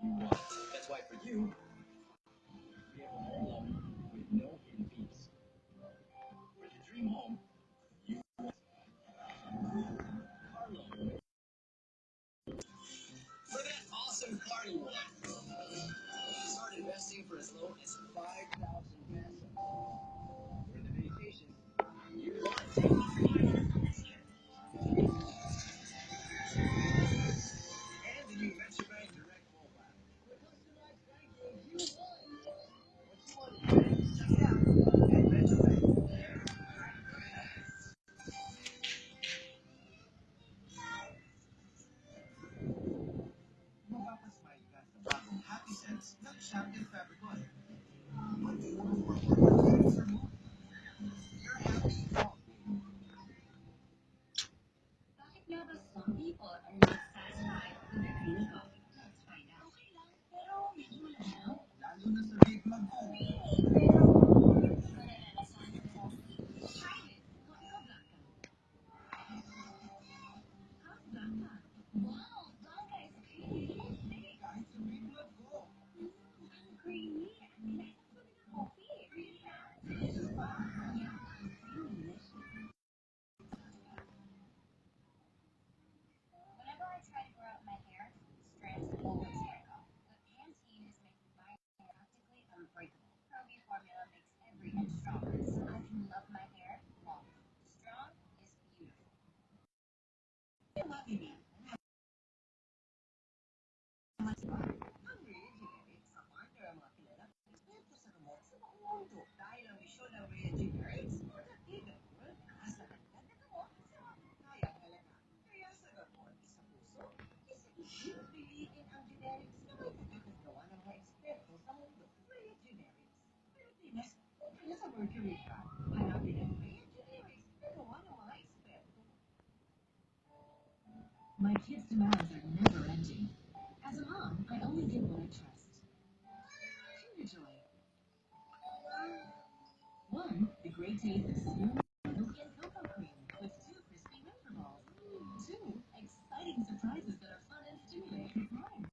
you want. That's why for you, we have a home loan with no hidden fees. For your dream home, you want car loan. For that awesome car you want. Start investing for as low as 5,000 pesos. For the vacation you want. And the new MetroBank Direct Mobile. The customized banking you want. What you want to do, check it out at MetroBank. Mapapasmile ka sa bagong Happy Sense ng Champion Fabric Oil. What do you want for your mood? You're happy all day. Bakit nga ba some people are not satisfied with their creamy coffee? Let's find out. Okay lang, pero medyo malanaw. Lalo na sa big mag-go. Pero, malalasahan ng coffee. Try it. Mocha Blanca. How's Blanca? Wow, Blanca is creamy. Kahit sa big mag-go. Ang creamy. Nilasak ko din ang coffee. Really? Delicious ba? Yeah, really delicious. Whenever I try to grow out my hair, strands always break off. But Pantene is making my hair practically unbreakable. Pro-V formula makes every inch stronger, so I can love my hair longer. Strong is beautiful. Ang Rhea Generics, sa partner ang mga kilalang eksperto sa gamot sa buong mundo. Dahil ang misyon ng Rhea Generics, protective at world-class na hanggang na gamot sa kayang halaga. Kaya sa gamot, isa puso, isa isip, piliin ang generics na may pagkakagawa ng mga eksperto sa mundo. Rhea Generics. Pilipinas, kaya sa Mercury ka. Hanapin ang Rhea Generics na gawa ng mga eksperto. My kids' demands are never ending.